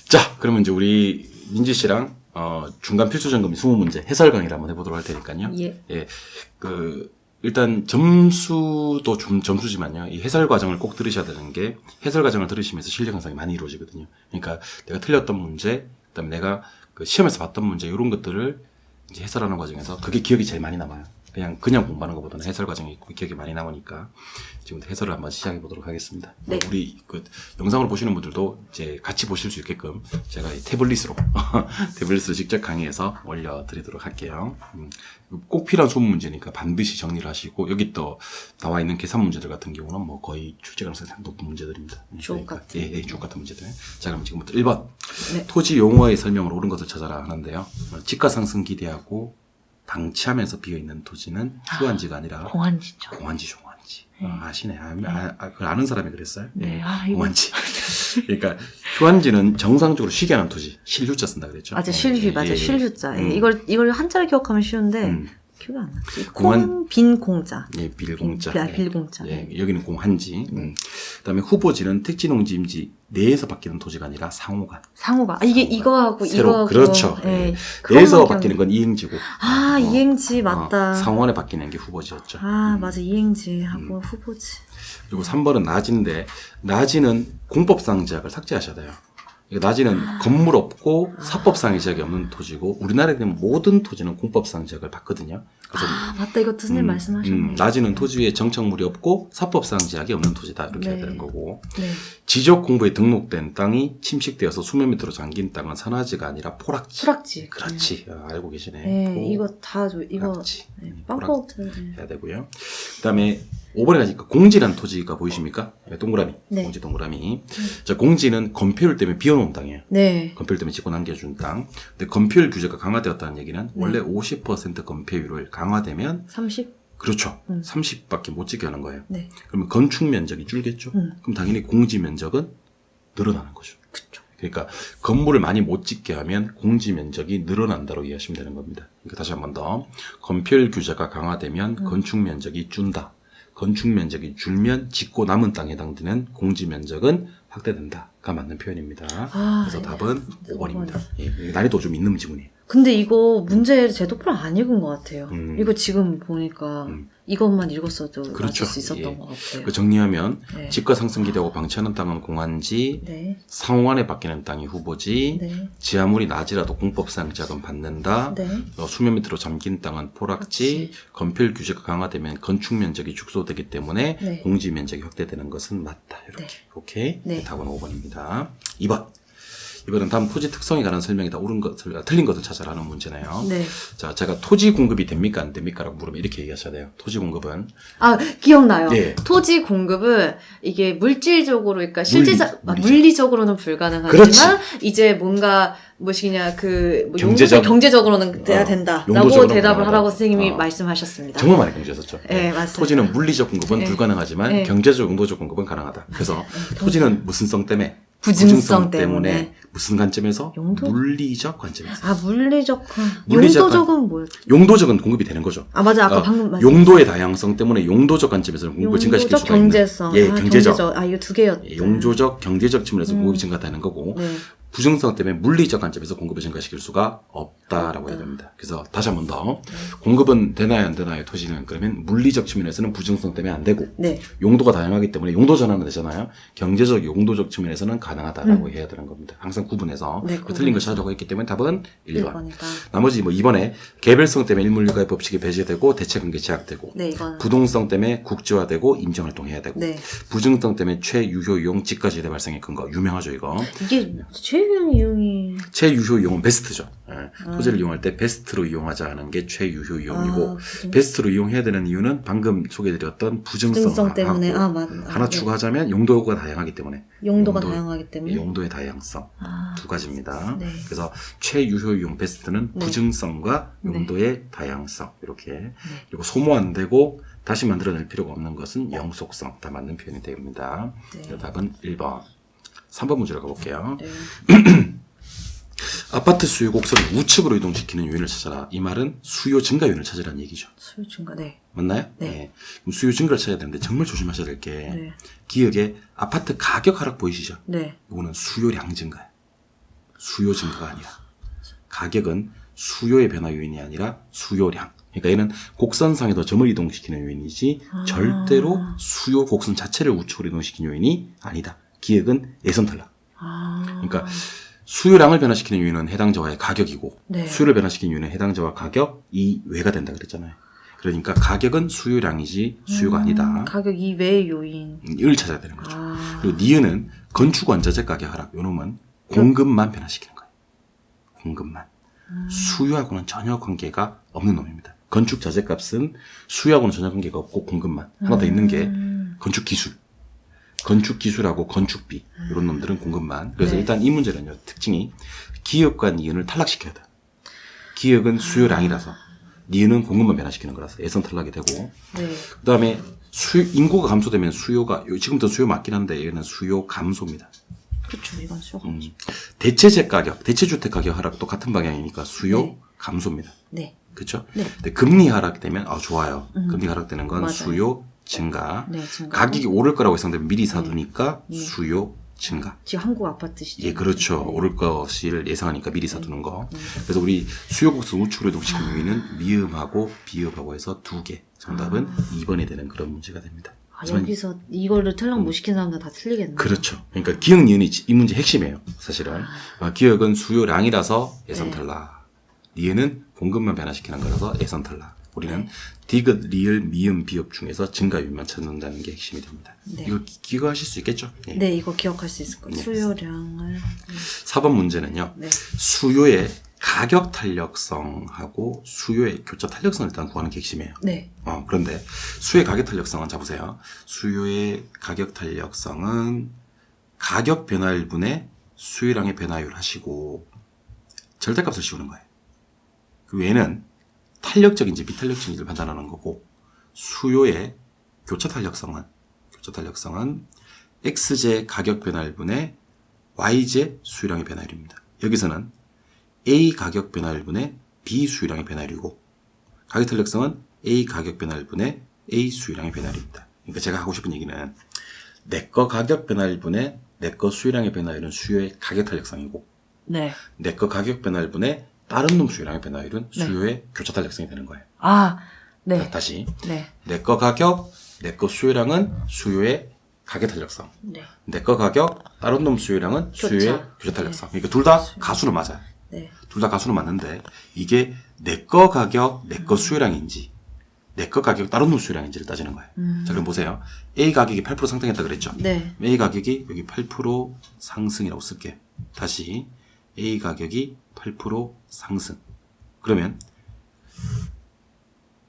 자, 그러면 이제 우리 민지 씨랑 중간 필수 점검 20문제 해설 강의를 한번 해보도록 할 테니까요. 예. 예. 일단 점수도 좀 점수지만요. 이 해설 과정을 꼭 들으셔야 되는 게 해설 과정을 들으시면서 실력 향상이 많이 이루어지거든요. 그러니까 내가 틀렸던 문제, 그다음에 내가 그 시험에서 봤던 문제 이런 것들을 이제 해설하는 과정에서 그게 기억이 제일 많이 남아요. 그냥 공부하는 것보다는 해설 과정이 기억이 많이 남으니까 지금부터 해설을 한번 시작해 보도록 하겠습니다. 네. 우리 그 영상으로 보시는 분들도 이제 같이 보실 수 있게끔 제가 이 태블릿으로 직접 강의해서 올려드리도록 할게요. 꼭 필요한 수능 문제니까 반드시 정리를 하시고 여기 또 나와 있는 계산 문제들 같은 경우는 뭐 거의 출제 가능성이 높은 문제들입니다. 주옥 같은. 예, 주옥 같은 문제들. 자, 그럼 지금부터 1번. 네. 토지 용어의 설명으로 옳은 것을 찾아라 하는데요. 집가 상승 기대하고 방치하면서 비어있는 토지는 휴안지가 아니라 공안지죠. 공안지. 아시네. 그걸 아는 사람이 그랬어요. 네. 예, 이거. 공안지. 그러니까 휴안지는 정상적으로 쉬게 하는 토지. 실휴자 쓴다 그랬죠. 맞아, 실휴, 맞아, 실휴자. 음. 이걸 한자를 기억하면 쉬운데, 기억이 안 나지. 빈 공자. 예, 빌공자. 빌공자. 예, 여기는 공한지. 그다음에 후보지는 택지농지임지 내에서 바뀌는 토지가 아니라 상호간. 이거하고 새로, 이거하고. 그렇죠. 예. 내에서 바뀌는 건 이행지고. 이행지 맞다. 상호간에 바뀌는 게 후보지였죠. 맞아, 이행지하고 후보지. 그리고 3번은 낮인데 낮이는 공법상 제약을 삭제하셔야 돼요. 낮이는 건물 없고 사법상의 제약이 없는 토지고 우리나라에는 모든 토지는 공법상 제약을 받거든요. 그래서 맞다, 이거 선생님 말씀하셨네요. 낮이는 토지 위에 정착물이 없고 사법상 제약이 없는 토지다 이렇게 해야 되는 거고 네. 지적 공부에 등록된 땅이 침식되어서 수면 밑으로 잠긴 땅은 산화지가 아니라 포락지. 포락지. 그렇지. 알고 계시네. 네, 이거 다 이거 포락지. 빵빵 해야 되고요. 그다음에 5번에 가니까 공지란 토지가 보이십니까? 동그라미. 네. 공지 동그라미. 자, 공지는 건폐율 때문에 비워놓은 땅이에요. 네. 건폐율 때문에 짓고 남겨준 땅. 근데 건폐율 규제가 강화되었다는 얘기는 원래 50% 건폐율을 강화되면 30? 그렇죠. 30밖에 못 짓게 하는 거예요. 네. 그러면 건축 면적이 줄겠죠. 그럼 당연히 공지 면적은 늘어나는 거죠. 그쵸. 그러니까 건물을 많이 못 짓게 하면 공지 면적이 늘어난다고 이해하시면 되는 겁니다. 그러니까 다시 한 번 더. 건폐율 규제가 강화되면 건축 면적이 준다. 건축 면적이 줄면 짓고 남은 땅에 해당되는 공지 면적은 확대된다가 맞는 표현입니다. 그래서 답은 5번입니다. 예, 난이도 좀 있는 지문이에요. 근데 이거 문제 제도표를 안 읽은 것 같아요. 이거 지금 보니까 이것만 읽었어도 그렇죠. 맞을 수 있었던 예. 것 같아요. 그 정리하면 네. 집가 상승 기대하고 방치하는 땅은 공안지, 네. 상호간에 바뀌는 땅이 후보지, 네. 지하물이 낮이라도 공법상 제약은 받는다, 네. 수면 밑으로 잠긴 땅은 포락지, 건폐율 규제가 강화되면 건축 면적이 축소되기 때문에 네. 공지 면적이 확대되는 것은 맞다. 이렇게. 네. 오케이. 네. 답은 5번입니다. 2번. 이번은 다음 토지 특성에 관한 설명이 다 틀린 것을 찾아라는 문제네요. 네. 자, 제가 토지 공급이 됩니까 안 됩니까? 라고 물으면 이렇게 얘기하셔야 돼요. 토지 공급은 기억나요. 예. 토지 공급은 이게 물질적으로, 그러니까 물리적. 물리적으로는 불가능하지만 그렇지. 이제 뭔가 경제적으로는 돼야 어, 된다라고 용도적으로는 대답을 불가능하다. 하라고 선생님이 말씀하셨습니다. 정말 많이 공개했었죠. 네, 맞습니다. 토지는 물리적 공급은 네. 불가능하지만 네. 경제적, 용도적 공급은 가능하다. 그래서 토지는 무슨 성 때문에? 부증성 때문에. 무슨 관점에서? 용도? 물리적 관점에서. 물리적. 물리적 용도적은 뭐였죠? 용도적은 공급이 되는 거죠. 맞아. 아까 방금 말씀. 용도의 다양성 때문에 용도적 관점에서는 공급을 증가시킬 수가 경제성. 있는. 예, 경제적. 이거 두 개였다. 예, 용도적, 경제적 측면에서 공급이 증가되는 거고 네. 부증성 때문에 물리적 관점에서 공급을 증가시킬 수가 없다라고 해야 됩니다. 그래서 다시 한 번 더 공급은 되나요 안 되나요 토지는 그러면 물리적 측면에서는 부증성 때문에 안 되고 네. 용도가 다양하기 때문에 용도 전환은 되잖아요. 경제적, 용도적 측면에서는 가능하다라고 해야 되는 겁니다. 항상 구분해서 네, 그 틀린 걸 찾으려고 했기 때문에 답은 1번. 1번이다. 나머지 2번에 개별성 때문에 일물가의 법칙이 배제되고 대체관계 제약되고 네, 이거는. 부동성 때문에 국지화되고 임정활동해야 되고 네. 부증성 때문에 최유효 이용 집가지대 발생의 근거 유명하죠 이거. 이게 최유형 이용이. 최유효 이용은 베스트죠. 예. 토지를 이용할 때 베스트로 이용하자 하는 게 최유효 이용이고 베스트로 이용해야 되는 이유는 방금 소개해드렸던 부증성 때문에. 하나 추가하자면 용도가 다양하기 때문에 용도가 다양하기 때문에. 용도의 다양성 두 가지입니다. 네. 그래서 최유효 이용 베스트는 네. 부증성과 용도의 다양성 이렇게 그리고 소모 안 되고 다시 만들어낼 필요가 없는 것은 영속성 다 맞는 표현이 됩니다. 네. 답은 1번. 3번 문제로 가볼게요. 네. 아파트 수요 곡선을 우측으로 이동시키는 요인을 찾아라. 이 말은 수요 증가 요인을 찾으라는 얘기죠. 수요 증가. 네. 맞나요? 네. 그럼 수요 증가를 찾아야 되는데 정말 조심하셔야 될 게 네. 기억에 아파트 가격 하락 보이시죠? 네. 이거는 수요량 증가예요. 수요 증가가 아니라 가격은 수요의 변화 요인이 아니라 수요량. 그러니까 얘는 곡선상에서 점을 이동시키는 요인이지 절대로 수요 곡선 자체를 우측으로 이동시키는 요인이 아니다. 기획은 예선 탈락. 그러니까 수요량을 변화시키는 요인은 해당자와의 가격이고 네. 수요를 변화시키는 요인은 해당자와 가격 이외가 된다 그랬잖아요. 그러니까 가격은 수요량이지 수요가 아니다. 가격 이외의 요인. 을 찾아야 되는 거죠. 그리고 니은은 건축 원자재 가격 하락. 요놈은 공급만 변화시키는 거예요. 공급만. 수요하고는 전혀 관계가 없는 놈입니다. 건축 자재값은 수요하고는 전혀 관계가 없고 공급만. 하나 더 있는 게 건축 기술. 건축 기술하고 건축비 이런 놈들은 공급만. 그래서 네. 일단 이 문제는요. 특징이 기역과 니은을 탈락시켜야 돼. 기역은 수요량이라서 니은은 공급만 변화시키는 거라서 예선 탈락이 되고 네. 그다음에 인구가 감소되면 수요가 지금부터 수요 맞긴 한데 얘는 수요 감소입니다. 그렇죠. 이건 수요가. 대체재 가격, 대체주택 가격 하락도 같은 방향이니까 수요 네. 감소입니다. 네. 그렇죠? 네. 근데 금리 하락되면 좋아요. 금리 하락되는 건 맞아요. 수요 증가. 네, 증가. 가격이 오를 거라고 예상되면 미리 사두니까 수요 증가. 지금 한국 아파트 시장. 예, 그렇죠. 오를 것을 예상하니까 미리 사두는 거. 그래서 우리 수요 곡선 우측으로 이동시키는 요인은 미음하고 비읍하고 해서 두 개. 정답은 2번이 되는 그런 문제가 됩니다. 여기서 이거를 탈락 못 시킨 사람들 다 틀리겠네요. 그렇죠. 그러니까 기억 니은이 이 문제 핵심이에요. 사실은 기억은 수요량이라서 예선 탈락. 니은은 공급만 변화시키는 거라서 예선 탈락. 우리는 디귿, 리을, 미음, 비읍 중에서 증가율만 찾는다는 게 핵심이 됩니다. 네. 이거 기억하실 수 있겠죠? 예. 네, 이거 기억할 수 있을 거예요. 네. 수요량을. 4번 문제는요. 네. 수요의 가격 탄력성하고 수요의 교차 탄력성을 일단 구하는 게 핵심이에요. 네. 그런데 수요의 가격 탄력성은 잡으세요. 수요의 가격 탄력성은 가격 변화율분의 수요량의 변화율 하시고 절대값을 씌우는 거예요. 그 외에는 탄력적인지 비탄력적인지를 판단하는 거고 수요의 교차 탄력성은 X제 가격 변화율분의 Y제 수요량의 변화율입니다. 여기서는 A 가격 변화율분의 B 수요량의 변화율이고 가격 탄력성은 A 가격 변화율분의 A 수요량의 변화율입니다. 그러니까 제가 하고 싶은 얘기는 내거 가격 변화율분의 내거 수요량의 변화율은 수요의 가격 탄력성이고 네. 내거 가격 변화율분의 다른 놈 수요량의 변화율은 네. 수요의 교차 탄력성이 되는 거예요. 네. 다시 네. 내거 가격, 내거 수요량은 수요의 가격 탄력성. 네. 내거 가격, 다른 놈 수요량은 교차. 수요의 교차 탄력성. 그러니까 둘 다 가수는 맞아요. 네. 둘 다 가수는 맞는데 이게 내거 가격, 내거 수요량인지 내거 가격, 다른 놈 수요량인지를 따지는 거예요. 자, 그럼 보세요. A 가격이 8% 상승했다 그랬죠? 네. A 가격이 여기 8% 상승이라고 쓸게요. 다시 A 가격이 8% 상승. 그러면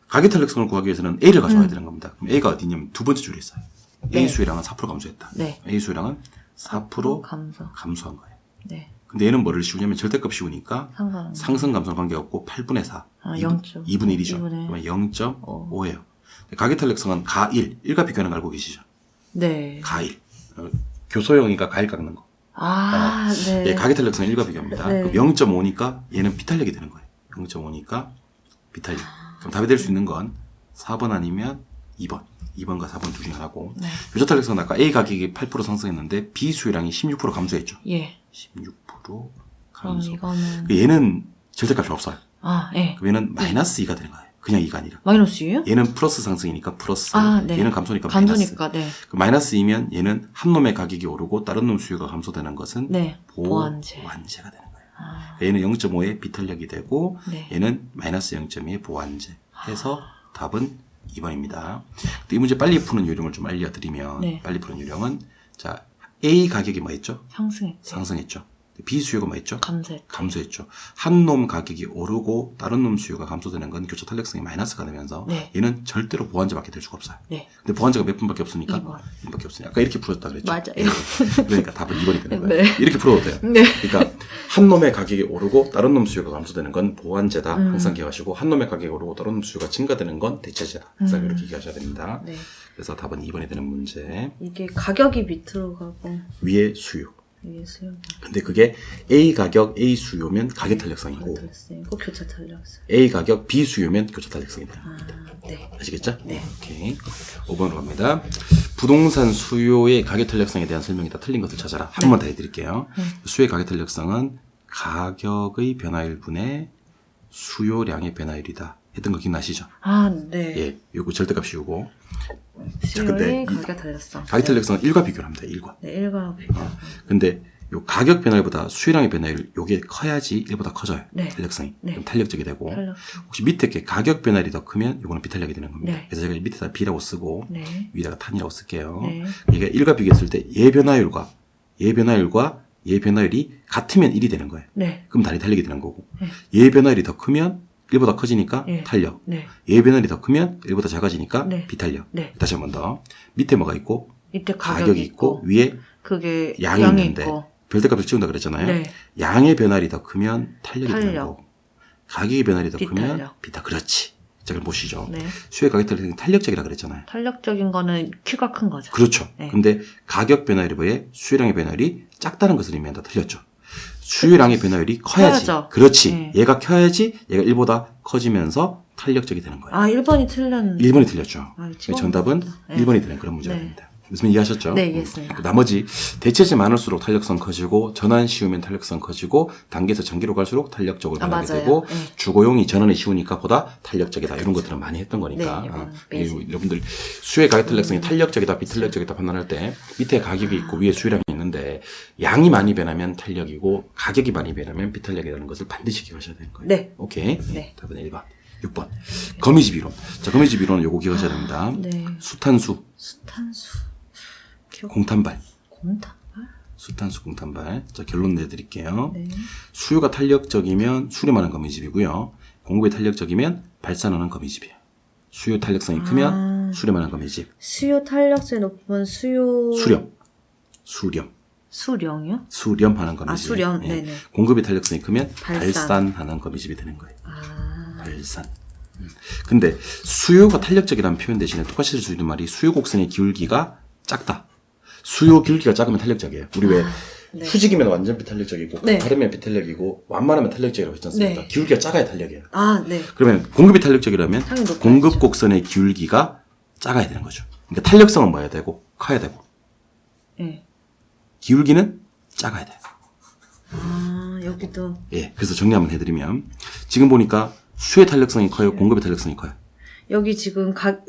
가격 탄력성을 구하기 위해서는 A를 가져와야 되는 겁니다. 그럼 A가 어디냐면 두 번째 줄에 있어요. 네. A 수요량은 4% 감소했다. 네. A 수요량은 4% 감소. 감소한 거예요. 네. 근데 얘는 뭐를 씌우냐면 절대값 씌우니까 상관. 상승 감소는 관계없고 8분의 4. 0.5. 2분의 1이죠. 2분의 그러면 0.5예요. 가격 탄력성은 가1. 1과 비교하는 거 알고 계시죠? 네. 가1. 교소형이니까 가일 깎는 거. 네. 예, 가격 탄력성 1과 비교합니다. 네. 그럼 0.5니까 얘는 비탄력이 되는 거예요. 0.5니까 비탄력. 그럼 답이 될 수 있는 건 4번 아니면 2번. 2번과 4번 둘 중에 하나고. 네. 교차 탄력성은 아까 A 가격이 8% 상승했는데 B 수요량이 16% 감소했죠. 예. 16% 그럼 감소. 이거는. 얘는 절대값이 없어요. 예. 그럼 얘는 마이너스 2가 되는 거예요. 그냥 2가 아니라. 마이너스예요? 얘는 플러스 상승이니까 플러스. 네. 얘는 감소니까 마이너스. 감소니까, 네. 그 마이너스 2면 얘는 한 놈의 가격이 오르고 다른 놈 수요가 감소되는 것은 네. 보완제가 되는 거예요. 얘는 0.5의 비탄력이 되고 네. 얘는 마이너스 0.2의 보완제 해서 답은 2번입니다. 이 문제 빨리 푸는 요령을 좀 알려드리면 네. 빨리 푸는 요령은 자 A 가격이 뭐 했죠? 상승했죠. 상승했죠. B 수요가 뭐 했죠? 감소했죠. 감소했죠. 한 놈 가격이 오르고 다른 놈 수요가 감소되는 건 교차 탄력성이 마이너스가 되면서 네. 얘는 절대로 보완제밖에 될 수가 없어요. 네. 근데 보완제가 몇 분밖에 없으니까 2번. 2번밖에 없으니까 아까 이렇게 풀었다 그랬죠. 맞아요. 네. 그러니까 답은 2번이 되는 거예요. 네. 이렇게 풀어도 돼요. 네. 그러니까 한 놈의 가격이 오르고 다른 놈 수요가 감소되는 건 보완제다. 항상 기억하시고 한 놈의 가격이 오르고 다른 놈 수요가 증가되는 건 대체제다. 항상 이렇게 기억하셔야 됩니다. 네. 그래서 답은 2번이 되는 문제. 이게 가격이 밑으로 가고, 위에 수요. 이게 수요. 근데 그게 A 가격 A 수요면 가격 탄력성이고 그 교차 탄력성. A 가격 B 수요면 교차 탄력성이 돼요. 네. 아시겠죠? 네. 오케이. 5번으로 갑니다. 부동산 수요의 가격 탄력성에 대한 설명이 다 틀린 것을 찾아라. 한 번 더 해드릴게요. 수요의 가격 탄력성은 가격의 변화율분의 수요량의 변화율이다. 했던 거 기억나시죠? 아, 네. 예, 요거 절대값이 요거. 수요의 가격 탄력성. 가격 탄력성은 1과 비교를 합니다. 1과. 네, 1과 비교. 근데 요 가격 변화율보다 수요량의 변화율 요게 커야지 1보다 커져요. 네. 탄력성이. 네. 그럼 탄력적이 되고 탄력. 혹시 밑에 게 가격 변화율이 더 크면 요거는 비탄력이 되는 겁니다. 네. 그래서 제가 밑에다 B라고 쓰고 네. 위에다가 탄이라고 쓸게요. 네. 이게 1과 비교했을 때 얘 변화율과 얘 변화율이 같으면 1이 되는 거예요. 네. 그럼 다리 탄력이 되는 거고 네. 얘 변화율이 더 크면 1보다 커지니까 네. 탄력. 네. 얘 변화율이 더 크면 1보다 작아지니까 네. 비탄력. 네. 다시 한 번 더. 밑에 뭐가 있고 이때 가격이 있고 위에 그게 양이 양이 있는데 있고. 별대값을 찍는다 그랬잖아요. 네. 양의 변화율이 더 크면 탄력이 되는 탄력. 거고 가격의 변화율이 더 크면 비탄력. 비타. 그렇지. 자 그럼 보시죠. 네. 수요의 가격 탄력이 탄력적이라 그랬잖아요. 탄력적인 거는 키가 큰 거죠. 그렇죠. 네. 근데 가격 변화율에 비해 수요량의 변화율이 작다는 것을 의미한다. 틀렸죠. 수요량의 변화율이 커야지. 커야죠. 그렇지. 네. 얘가 커야지 얘가 1보다 커지면서 탄력적이 되는 거예요. 아, 1번이 틀렸는데. 1번이 틀렸죠. 아, 지금 정답은 네. 1번이 되는 그런 문제가 네. 됩니다. 무슨 이해하셨죠? 네, 이해했습니다. 나머지 대체제 많을수록 탄력성 커지고 전환 쉬우면 탄력성 커지고 단계에서 전기로 갈수록 탄력적으로 아, 변하게 맞아요. 되고 네. 주거용이 전환이 쉬우니까 보다 탄력적이다. 이런 것들은 많이 했던 거니까. 네, 이건 아, 베이직. 여러분들 수요의 가격 탄력성이 탄력적이다, 비탄력적이다 판단할 때 밑에 가격이 있고 위에 수요량이 있는데 양이 많이 변하면 탄력이고 가격이 많이 변하면 비탄력이라는 것을 반드시 기억하셔야 되는 거예요. 네. 오케이. 네. 답은 1번. 6번. 거미집 이론. 자, 거미집 이론은 요거 기억하셔야 됩니다. 네. 수탄수, 수탄수. 기억. 공탄발. 공탄발? 수탄수, 공탄발. 자, 결론 내드릴게요. 네. 수요가 탄력적이면 수렴하는 거미집이고요. 공급이 탄력적이면 발산하는 거미집이에요. 수요 탄력성이 크면 수렴하는 거미집. 수요 탄력성이 높은 수요. 수렴. 수령이요? 수렴하는 거미집. 아, 수렴. 예. 네네. 공급이 탄력성이 크면 발산. 발산하는 거미집이 되는 거예요. 아. 발산. 근데 수요가 탄력적이라는 표현 대신에 똑같이 쓸 수 있는 말이 수요 곡선의 기울기가 작다. 수요 기울기가 작으면 탄력적이에요. 우리 왜 네. 휴직이면 완전 비탄력적이고 네. 가르면 비탄력이고 완만하면 탄력적이라고 했지 않습니까? 네. 기울기가 작아야 탄력이에요. 아, 네. 그러면 공급이 탄력적이라면 당연히 높아야죠. 공급 곡선의 기울기가 작아야 되는 거죠. 그러니까 탄력성은 뭐야 되고 커야 되고 네. 기울기는 작아야 돼요. 아, 여기도. 예, 그래서 정리 한번 해드리면 지금 보니까 수의 탄력성이 커요, 공급의 탄력성이 커요. 여기 지금 그러니까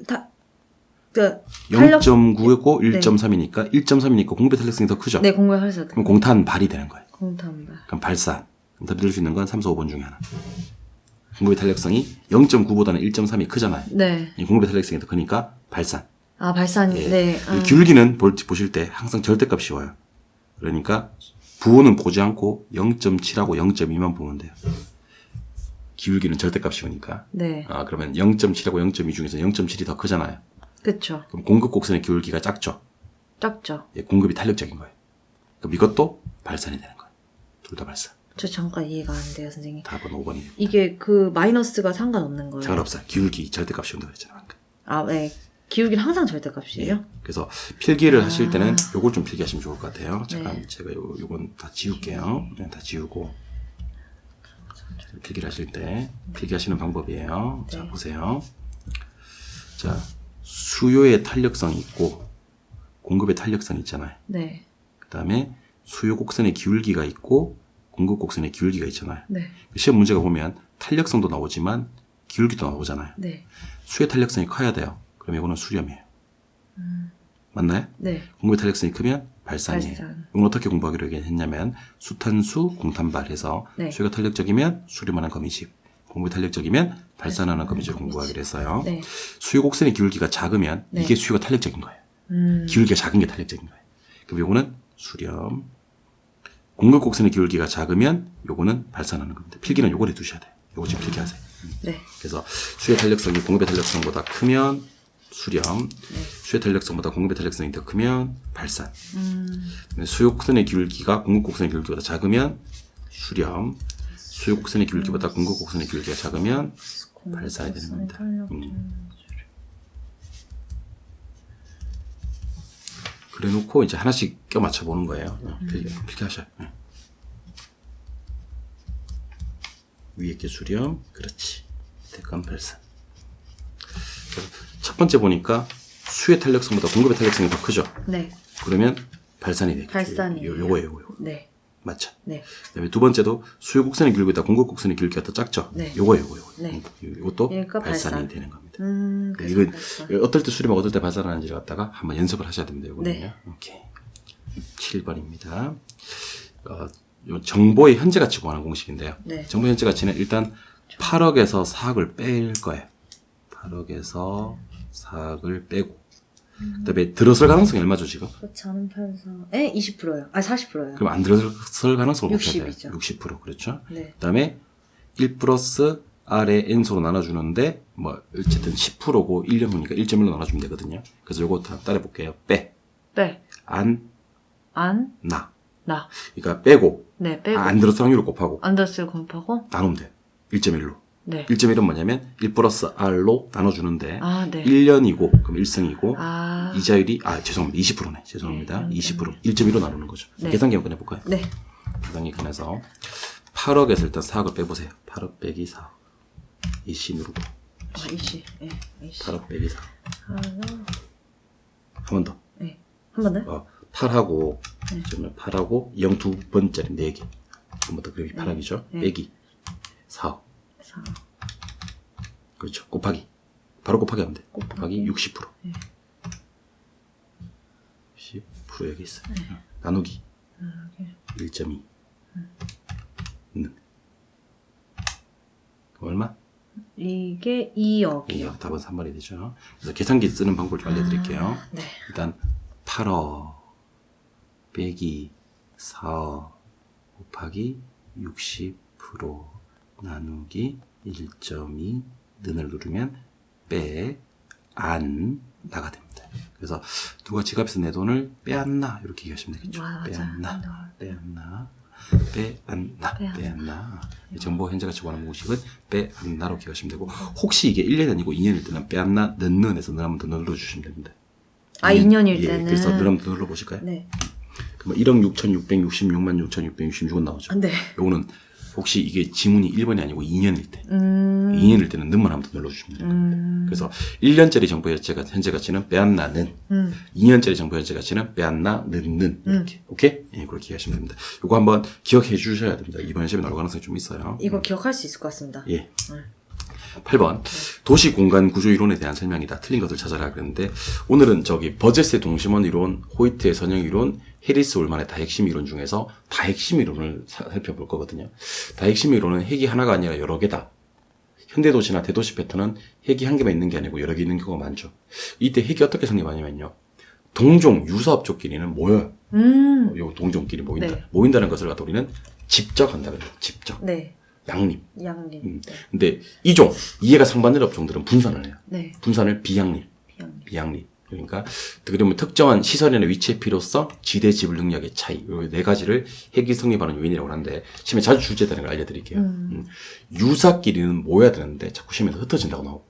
0.9고 1.3이니까 1.3이니까 공급의 탄력성이 더 크죠. 네, 공부를 하셔도 돼요. 그럼 공탄발이 되는 거예요. 공탄발. 그럼 발산. 그럼 답이 될 수 있는 건 3, 4, 5번 중에 하나. 공급의 탄력성이 0.9보다는 1.3이 크잖아요. 네. 이 공급의 탄력성이 더 크니까 발산. 아, 발산. 예. 네. 이 기울기는 보실 때 항상 절대값이 와요. 그러니까 부호는 보지 않고 0.7하고 0.2만 보면 돼요. 기울기는 절대값이 오니까. 네. 아, 그러면 0.7하고 0.2 중에서 0.7이 더 크잖아요. 그쵸. 그럼 공급 곡선의 기울기가 작죠. 작죠. 예, 공급이 탄력적인 거예요. 그럼 이것도 발산이 되는 거예요. 둘 다 발산. 저 잠깐 이해가 안 돼요, 선생님. 답은 5번이 됩니다. 이게 그 마이너스가 상관없는 거예요. 상관없어요. 기울기 절대값이 온다고 했잖아요. 방금. 아, 네. 기울기는 항상 절대값이에요? 예. 그래서 필기를 하실 때는 요걸 좀 필기하시면 좋을 것 같아요. 잠깐 네. 제가 요건 다 지울게요. 그냥 다 지우고 필기를 하실 때 필기하시는 방법이에요. 네. 자 보세요. 자 수요의 탄력성이 있고 공급의 탄력성이 있잖아요. 네. 그 다음에 수요 곡선의 기울기가 있고 공급 곡선의 기울기가 있잖아요. 네. 시험 문제가 보면 탄력성도 나오지만 기울기도 나오잖아요. 네. 수의 탄력성이 커야 돼요. 그럼 이거는 수렴이에요. 맞나요? 네. 공급의 탄력성이 크면 발산이에요. 발산. 이건 어떻게 공부하기로 했냐면 수탄수, 공탄발 해서 네. 수요가 탄력적이면 수렴하는 거미집, 공급이 탄력적이면 발산하는 거미집을 거미집. 공부하기로 했어요. 네. 수요 곡선의 기울기가 작으면 네. 이게 수요가 탄력적인 거예요. 기울기가 작은 게 탄력적인 거예요. 그럼 요거는 수렴. 공급 곡선의 기울기가 작으면 요거는 발산하는 겁니다. 필기는 요걸 해두셔야 돼요. 요거 지금 필기하세요. 네. 그래서 수의 탄력성이 공급의 탄력성보다 크면 수렴, 네. 수의 탄력성보다 공급의 탄력성이 더 크면 발산. 수요 곡선의 기울기가 공급 곡선의 기울기보다 작으면 수렴, 수요 곡선의 기울기보다 공급 곡선의 기울기가 작으면 발산이 되는 겁니다. 그래 놓고 이제 하나씩 껴 맞춰 보는 거예요. 필기하셔요. 위에 게 수렴, 그렇지. 대간 발산. 첫 번째 보니까 수의 탄력성보다 공급의 탄력성이 더 크죠. 네. 그러면 발산이 되겠죠. 발산이에요. 요거예요. 네. 맞죠? 네. 그다음에 두 번째도 수요 곡선의 길이보다 공급 곡선의 길이가 더 작죠? 네. 요거. 네. 이것도 그러니까 발산이 발산. 되는 겁니다. 그래서 이건 발산. 어떨 때 수렴하고 어떨 때 발산하는지를 갖다가 한번 연습을 하셔야 됩니다. 이거는요. 네. 오케이. 7번입니다. 요 정보의 현재 가치 구하는 공식인데요. 네. 정보 현재 가치는 일단 8억에서 4억을 뺄 거예요. 8억에서 4억을 빼고. 그다음에 들어설 가능성이 얼마죠, 지금? 그렇지 않은 편성에 20%요. 아, 40%요. 그럼 안 들어설 가능성을 곱해야 돼요. 60이죠. 60%. 그렇죠? 네. 그다음에 1 플러스 R의 N수로 나눠주는데, 뭐, 어쨌든 10%고 1년 후니까 1.1로 나눠주면 되거든요. 그래서 요거 다 따라해볼게요. 빼. 안, 나. 그러니까 빼고, 네, 빼고. 안 들어설 확률을 곱하고, 안 들었을 곱하고. 나누면 돼요. 1.1로. 네. 1.1은 뭐냐면, 1 플러스 R로 나눠주는데, 아, 네. 1년이고, 그럼 1승이고, 아. 이자율이, 죄송합니다. 20%네. 죄송합니다. 네, 20%. 1.1로 나누는 거죠. 네. 계산기 한번 해볼까요? 네. 계산기 꺼내서 8억에서 일단 4억을 빼보세요. 8억 빼기 4억. 이씨 누르고. 아, 이씨. 예. 이씨. 8억 빼기 4억. 하나. 한 번 더. 네. 한 번 더? 8하고, 네. 그러면 8하고 0 두 번짜리 4개. 한 번 더. 그게 8억이죠. 네. 빼기 4억. 4. 그렇죠. 곱하기. 바로 곱하기 하면 돼. 곱하기. 곱하기 60%. 네. 10% 여기 있어요. 나누기. 1.2. 얼마? 이게 2억이요. 2억. 답은 3번이 되죠. 그래서 계산기 쓰는 방법을 좀 알려드릴게요. 네. 일단 8억 빼기 4억 곱하기 60% 나누기 1.2 는을 누르면 빼안 나가 됩니다. 그래서 누가 지갑에서 내 돈을 빼안나 이렇게 얘기하시면 되겠죠. 맞아. 빼안나 빼안나. 빼안나 정보 현재 가치 구하는 공식은 빼안나로 기억하시면 되고 혹시 이게 1년이 아니고 2년일 때는 빼안나 는에서 늘 한번 더 눌러주시면 됩니다. 2년일 예, 때는. 그래서 늘 한번 더 눌러보실까요? 네. 그럼 1억 6,666만 6,666원 나오죠. 네. 요거는 혹시 이게 지문이 1번이 아니고 2년일 때 2년일 때는 는만 한번 더 눌러주시면 됩니다. 그래서 1년짜리 정보 현재 가치는 빼안나는 2년짜리 정보 현재 가치는 빼안나 는 이렇게 오케이? 예, 그렇게 이해하시면 됩니다. 요거 한번 기억해 주셔야 됩니다. 이번 시험에 나올 가능성이 좀 있어요. 이거 기억할 수 있을 것 같습니다. 예. 8번 도시 공간 구조 이론에 대한 설명이다. 틀린 것을 찾아라 그랬는데 오늘은 저기 버젯의 동심원 이론, 호이트의 선형 이론, 해리스 올만의 다핵심 이론 중에서 다핵심 이론을 살펴볼 거거든요. 다핵심 이론은 핵이 하나가 아니라 여러 개다. 현대도시나 대도시 패턴은 핵이 한 개만 있는 게 아니고 여러 개 있는 경우가 많죠. 이때 핵이 어떻게 성립하냐면요. 동종 유사업종끼리는 모여요. 요 동종끼리 모인다. 네. 모인다는 것을 갖다 우리는 집적한다 그래요. 집적. 네. 양립. 양립. 네. 근데 이종, 이해가 상반될 업종들은 분산을 해요. 네. 분산을 비양립. 비양립. 비양립. 그러니까 그러면 특정한 시설이나 위치의 필요성, 지대 지불 능력의 차이, 이 네 가지를 핵이 성립하는 요인이라고 하는데 시험에 자주 출제되는 걸 알려드릴게요. 유사끼리는 모여야 되는데 자꾸 시험에서 흩어진다고 나오고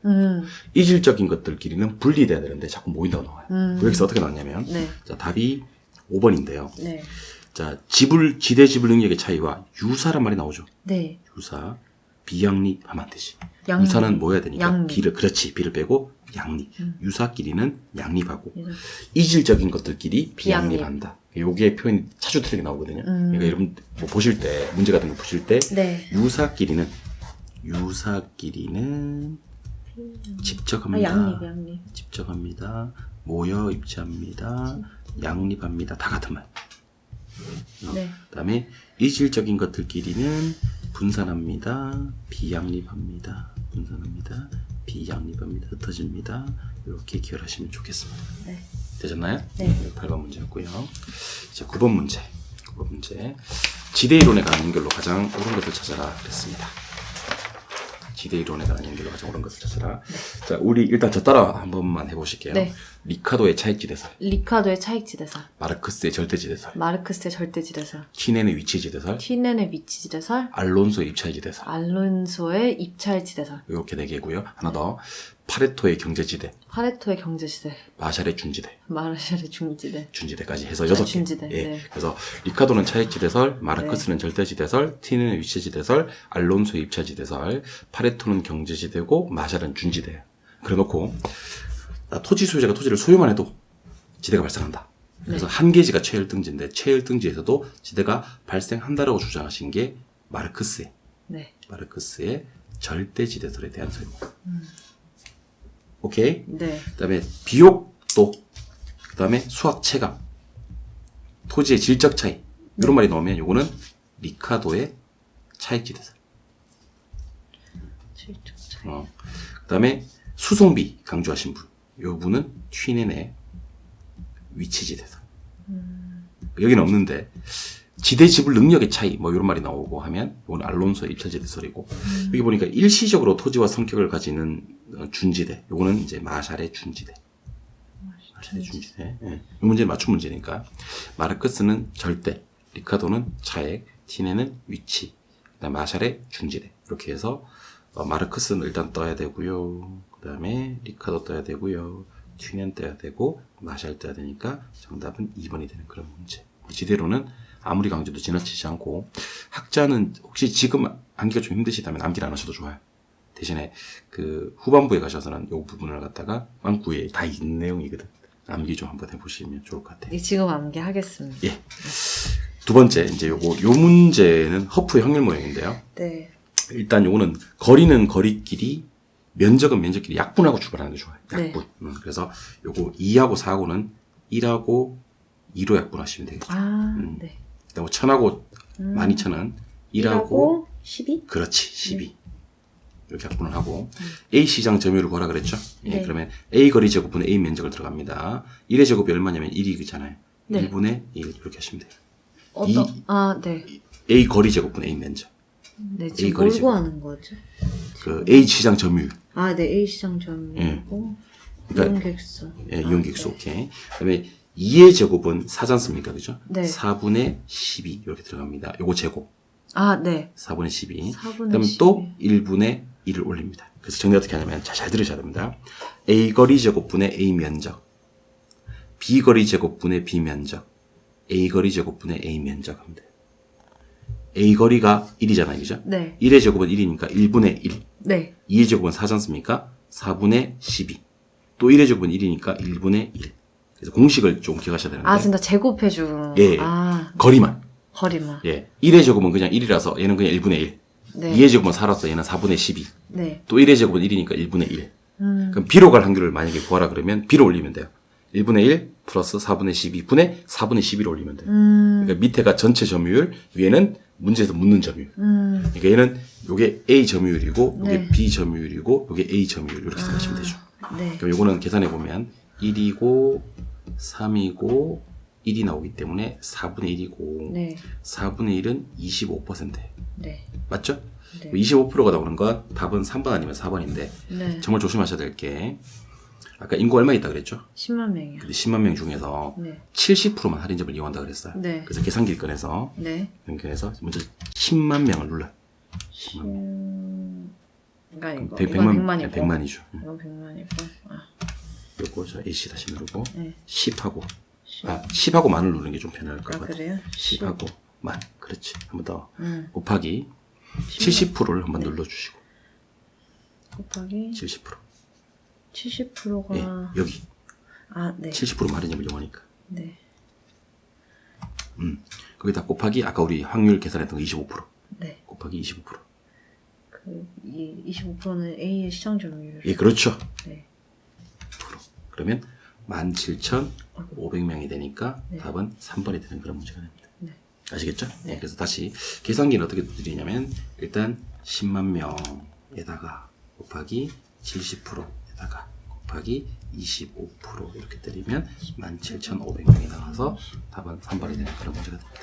이질적인 것들끼리는 분리돼야 되는데 자꾸 모인다고 나와요. 여기서 어떻게 나왔냐면 네. 자, 답이 5번인데요. 네. 자, 지대 지불 능력의 차이와 유사란 말이 나오죠. 네. 유사, 비양립 하면 안 되지. 양립. 유사는 모여야 되니까 양립. 비를 빼고 양립. 유사끼리는 양립하고 유사. 이질적인 것들끼리 비양립. 비양립한다. 요게 표현이 자주 틀리게 나오거든요. 그러니까 여러분 뭐 보실 때 문제 같은 거 보실 때 네. 유사끼리는 집적합니다. 양립. 집적합니다. 모여 입지합니다. 양립합니다. 다 같은 말. 네. 그다음에 이질적인 것들끼리는 분산합니다. 비양립합니다. 분산합니다. 비양립합니다. 흩어집니다. 이렇게 기억하시면 좋겠습니다. 네. 되셨나요? 네. 8번 문제였고요. 이제 9번 문제. 지대 이론에 관한 연결로 가장 옳은 것을 찾아라 그랬습니다. 지대 이론에 관한 연결로 가장 옳은 것을 찾아라. 자, 우리 일단 저 따라 한 번만 해보실게요. 네. 리카도의 차익지대설, 리카도의 차익지대설, 마르크스의 절대지대설, 마르크스의 절대지대설, 티넨의 위치지대설, 티넨의 위치지대설, 알론소의 입찰지대설. 알론소의 입찰지대설, 이렇게 4개고요. 하나 더. 파레토의 경제지대, 파레토의 경제지대, 마샬의 준지대, 마르샬의 중지대, 준지대까지 해서 6개. 준지대, 예. 네. 그래서 리카도는 차익지대설, 마르크스는 절대지대설, 티넨은 위치지대설, 알론소의 입찰지대설, 파레토는 경제지대고 마샬은 준지대예요. 그래 놓고 토지 소유자가 토지를 소유만 해도 지대가 발생한다. 그래서 한계지가 최열등지인데 최열등지에서도 지대가 발생한다라고 주장하신 게 마르크스의 네. 절대지대설에 대한 설명. 오케이? 네. 그다음에 비옥도, 그다음에 수학 체감, 토지의 질적 차이 이런 말이 나오면 요거는 리카도의 차익지대설. 질적 차이. 그다음에 수송비 강조하신 분, 요 분은 튀넨의 위치지대설. 여기는 없는데 지대 지불 능력의 차이 뭐 이런 말이 나오고 하면 이건 알론소의 입찰지대설이고 여기 보니까 일시적으로 토지와 성격을 가지는 준지대, 요거는 이제 마샬의 준지대. 마샬의 준지대. 예. 이 문제는 맞춤 문제니까 마르크스는 절대, 리카도는 차액, 티네는 위치, 그다음 마샬의 준지대. 이렇게 해서 마르크스는 일단 떠야 되고요. 그다음에 리카도 떠야 되고요. 튀넨 떠야 되고 마샬 떠야 되니까 정답은 2번이 되는 그런 문제. 지대로는 아무리 강조도 지나치지 않고 학자는 혹시 지금 암기가 좀 힘드시다면 암기를 안 하셔도 좋아요. 대신에 그 후반부에 가셔서는 이 부분을 갖다가 왕구에 다 있는 내용이거든. 암기 좀 한번 해보시면 좋을 것 같아요. 지금 암기하겠습니다. 예. 두 번째 이제 요 문제는 허프의 확률 모형인데요. 네. 일단 요거는 거리는 거리끼리 면적은 면적끼리 약분하고 출발하는 게 좋아요. 약분. 네. 그래서 요거 2하고 4하고는 1하고 2로 약분하시면 되겠죠. 네. 그다음에 1000하고 12000은 1하고 12? 그렇지 12 이렇게 약분을 하고 A 시장 점유율을 구하라 그랬죠. 예, 네. 그러면 A 거리 제곱분의 A 면적을 들어갑니다. 1의 제곱이 얼마냐면 1이잖아요. 네. 1분의 1 이렇게 하시면 돼요. 네. A 거리 제곱분의 A 면적. 네, A 지금 거리 뭘 제곱. 구하는 거죠? 그 A 시장 점유율. 네, A 시장 점유고 그러니까 이용객수. 예, 이용객수 오케이. 그다음에 2의 제곱은 4지 않습니까? 그죠? 네. 4분의 12 이렇게 들어갑니다. 요거 제곱. 네. 4분의 12. 4분의 그다음에 12. 또 1분의 1을 올립니다. 그래서 정리 어떻게 하냐면 잘 들으셔야 됩니다. A 거리 제곱분의 A 면적, B 거리 제곱분의 B 면적, A 거리 제곱분의 A 면적 하면 돼요. A 거리가 1이잖아요. 그죠? 네. 1의 제곱은 1이니까 1분의 1. 네. 2의 제곱은 4지 않습니까? 4분의 12. 또 1의 제곱은 1이니까 1분의 1. 그래서 공식을 좀 기억하셔야 되는데. 진짜 제곱해준. 예. 거리만. 거리만. 예. 1의 제곱은 그냥 1이라서 얘는 그냥 1분의 1. 네. 2의 제곱은 4라서 얘는 4분의 12. 네. 또 1의 제곱은 1이니까 1분의 1. 그럼 B로 갈 확률을 만약에 구하라 그러면 B로 올리면 돼요. 1분의 1 플러스 4분의 12분의 4분의 11을 올리면 돼요. 그러니까 밑에가 전체 점유율, 위에는 문제에서 묻는 점유율. 그러니까 얘는 요게 A 점유율이고, 요게 네. B 점유율이고, 요게 A 점유율 이렇게 생각하시면 되죠. 네. 그럼 요거는 계산해 보면 1이고 3이고 1이 나오기 때문에 4분의 1이고 네. 4분의 1은 25%예요. 네. 맞죠? 네. 25%가 나오는 건 답은 3번 아니면 4번인데 네. 정말 조심하셔야 될 게 아까 인구 얼마 있다 그랬죠? 10만 명이요. 근데 10만 명 중에서 네. 70%만 할인점을 이용한다 그랬어요. 네. 그래서 계산기를 꺼내서 네. 연결해서 먼저 10만 명을 눌러요. 그러니까 이거 100만, 100만이고 100만이죠. 이건 100만이고 요거 저 AC 다시 누르고 네. 10하고 10하고 만을 누르는 게 좀 편할 것 같아요. 그래요? 10하고 만. 그렇지. 한 번 더. 음. 곱하기 70%를 한번 눌러주시고. 곱하기 70%. 70%가 예, 여기. 네. 70% 마른점을 이용하니까. 네. 거기다 곱하기 아까 우리 확률 계산했던 거 25%. 네. 곱하기 25%. 이 25%는 A의 시장 점유율. 예, 그렇죠. 네. 그러면 17,500명이 되니까 네. 답은 3번이 되는 그런 문제가 됩니다. 네. 아시겠죠? 네. 그래서 다시 계산기는 어떻게 드리냐면 일단 10만 명에다가 곱하기 70%에다가 곱하기 25% 이렇게 때리면 17,500명이 나와서 답은 3번이 되는 그런 문제가 됩니다.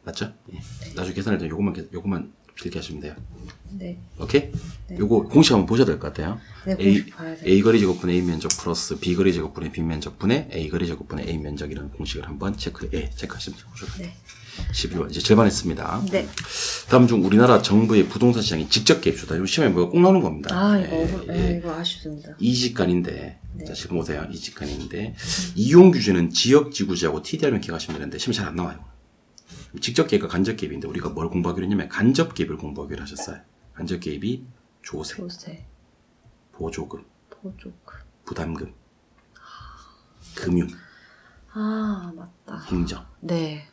맞죠? 예. 나중에 계산할 때 요것만 길게 하시면 돼요. 네. 오케이? 네. 요거 공식 한번 보셔야 될 것 같아요. 네, 공식 봐야 돼요. A 거리 제곱분의 A 면적 플러스 B 거리 제곱분의 B 면적분의 A 거리 제곱분의 A 면적이라는 공식을 한번 체크하시면 좋을 것 같아요. 네. 12번 이제 절반 했습니다. 네. 다음 중 우리나라 정부의 부동산 시장이 직접 개입수다. 이거 시험에 뭐가 꼭 나오는 겁니다. 이거 아쉽습니다. 이직간인데 네. 자 지금 보세요. 이직간인데 이용 규제는 지역 지구지하고 TDR만 기억하시면 되는데 시험에 잘 안 나와요. 직접 개입과 간접 개입인데 우리가 뭘 공부하기로 했냐면 간접 개입을 공부하기로 하셨어요. 간접 개입이 조세, 보조금, 보조금. 부담금, 금융. 아, 맞다. 행정. 네.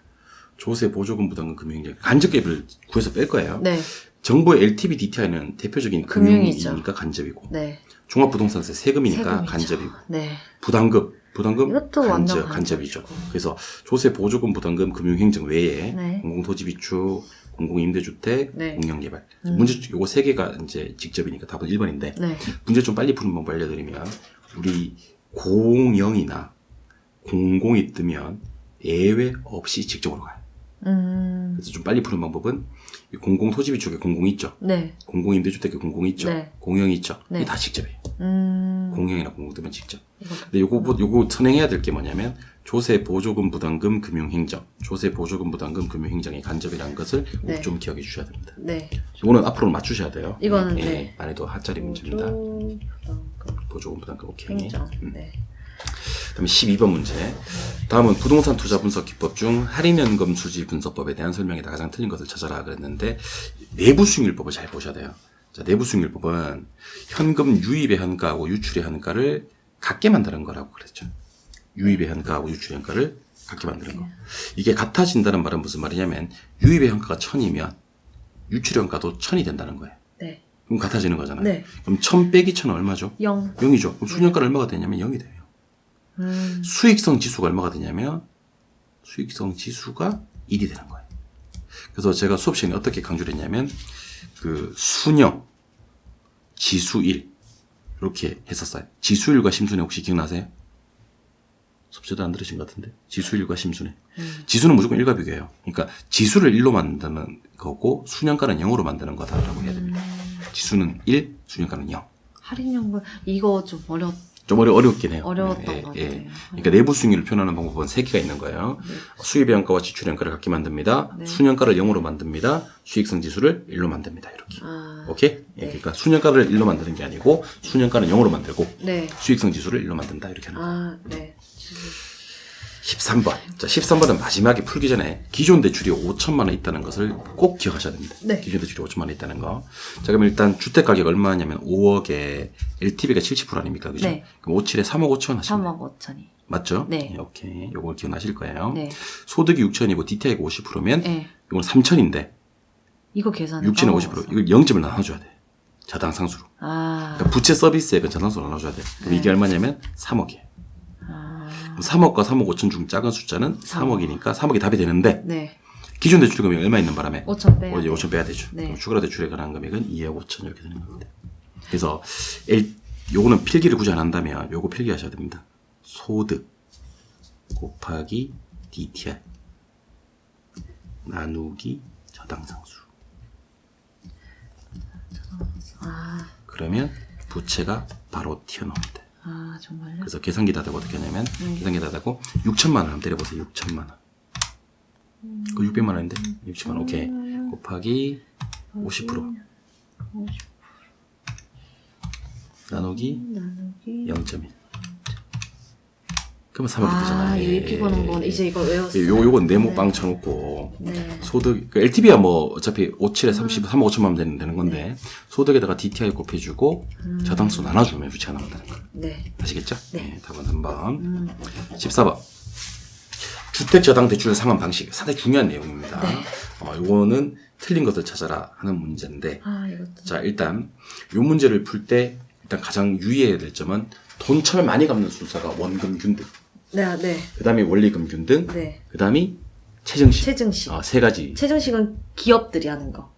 조세, 보조금, 부담금, 금융행정. 간접개입을 구해서 뺄 거예요. 네. 정부의 LTV, DTI는 대표적인 금융이죠. 금융이니까 간접이고, 네. 종합부동산세 세금이니까 세금이죠. 간접이고, 네. 부담금 이것도 완전 간접이죠. 간접이고. 그래서 조세, 보조금, 부담금, 금융행정 외에 네. 공공토지비축, 공공임대주택, 네. 공영개발. 문제 요거 세 개가 이제 직접이니까 답은 1번인데 네. 문제 좀 빨리 푸는 방법 알려드리면 우리 공영이나 공공이 뜨면 예외 없이 직접으로 가요. 그래서 좀 빨리 푸는 방법은 이 공공토지비축에 공공이 있죠. 네. 공공임대주택에 공공이 있죠. 네. 공영이 있죠. 네. 이게 다 직접이에요. 음. 공영이나 공공 뜨면 직접. 근데 요거 선행해야 될 게 뭐냐면 조세, 보조금, 부담금, 금융행정. 조세, 보조금, 부담금, 금융행정의 간접이라는 것을 네. 꼭 좀 기억해 주셔야 됩니다. 네. 이거는 앞으로는 맞추셔야 돼요. 이거는 예, 네. 난이도 하짜리 문제입니다. 부담금, 보조금, 부담금, 오케이. 행정. 네. 그다음에 12번 문제. 다음은 부동산 투자 분석 기법 중 할인연금 수지 분석법에 대한 설명에다 가장 틀린 것을 찾아라 그랬는데 내부 수익률법을 잘 보셔야 돼요. 자, 내부 수익률법은 현금 유입의 현가하고 유출의 현가를 같게 만드는 거라고 그랬죠. 유입의 현가하고 유출의 현가를 같게 만드는 거. 이게 같아진다는 말은 무슨 말이냐면 유입의 현가가 1000이면 유출의 현가도 1000이 된다는 거예요. 네. 그럼 같아지는 거잖아요. 네. 그럼 1000 빼기 1000은 얼마죠? 0. 0이죠. 그럼 수년가는 얼마가 되냐면 0이 돼요. 수익성 지수가 얼마가 되냐면 수익성 지수가 1이 되는 거예요. 그래서 제가 수업 시간에 어떻게 강조를 했냐면 그 수녀 지수 1 이렇게 했었어요. 지수 1과 심순회 혹시 기억나세요? 수업 제대로 안 들으신 것 같은데 지수 1과 심순회. 지수는 무조건 1과 비교해요. 그러니까 지수를 1로 만드는 거고 수년가는 0으로 만드는 거다라고 해야 됩니다. 지수는 1, 수년가는 0. 할인연금 이거 좀 좀 어렵긴 해요. 어려웠던 것 같아요. 그러니까 내부 수익률을 표현하는 방법은 3개가 있는 거예요. 네. 수입의 현가와 지출의 현가를 같게 만듭니다. 네. 수년가를 0으로 만듭니다. 수익성 지수를 1로 만듭니다. 이렇게. 아. 오케이? 예, 그러니까 수년가를 1로 만드는 게 아니고 수년가는 0으로 만들고 네. 수익성 지수를 1로 만든다. 이렇게 하는 거예요. 아, 네. 13번. 자, 13번은 마지막에 풀기 전에 기존 대출이 5천만 원 있다는 것을 꼭 기억하셔야 됩니다. 네. 기존 대출이 5천만 원 있다는 거. 자, 그럼 일단 주택 가격 얼마냐면 5억에 LTV가 70% 아닙니까? 그죠? 네. 그럼 57에 3억 5천 하시면 돼요. 3억 5천이. 맞죠? 네. 오케이. 요걸 기억나실 거예요. 네. 소득이 6천이고 DTI가 50%면 네. 이건 3천인데 이거 계산을 6천에 50%. 이걸 0점을 나눠줘야 돼. 자당 상수로. 아. 그러니까 부채 서비스액은 자당수로 나눠줘야 돼. 그럼 네. 이게 얼마냐면 3억이에요. 아. 3억과 3억 5천 중 작은 숫자는 3억이니까 3억이 답이 되는데 네. 기존 대출 금액이 얼마 있는 바람에 5천 빼야 이제 돼요. 5천 빼야 되죠. 네. 그럼 추가로 대출에 관한 금액은 2억 5천 이렇게 되는 겁니다. 그래서 요거는 필기를 굳이 안 한다면 요거 필기하셔야 됩니다. 소득 곱하기 DTI 나누기 저당상수. 아. 그러면 부채가 바로 튀어나옵니다. 아, 정말요? 그래서 계산기 닫고 어떻게 하냐면 계산기 닫고 6천만 원 한번 때려보세요. 6천만 원. 그 600만 원인데 60만 원. 오케이. 곱하기 50%. 나누기 0.1. 그러면 3억이 되잖아요. 아, 이 읽기 보는 건 이제 이거 외웠어요. 요건 네모 빵 쳐놓고 네. 소득 그 LTV야 뭐 어차피 57에 30, 3억 5천만 원 되는 건데 소득에다가 DTI 곱해주고 저당수 나눠주면 부채가 나온다는 거. 네. 아시겠죠? 네. 답은 3번. 14번. 주택 저당 대출 상환 방식 상당히 중요한 내용입니다. 네. 요거는 틀린 것을 찾아라 하는 문제인데 아, 이것도. 자 일단 요 문제를 풀 때 일단 가장 유의해야 될 점은 돈 처음에 많이 갚는 순서가 원금 균등. 네, 네. 그 다음에 원리금 균등. 네. 그 다음이 체증식. 체증식. 세 가지. 체증식은 기업들이 하는 거.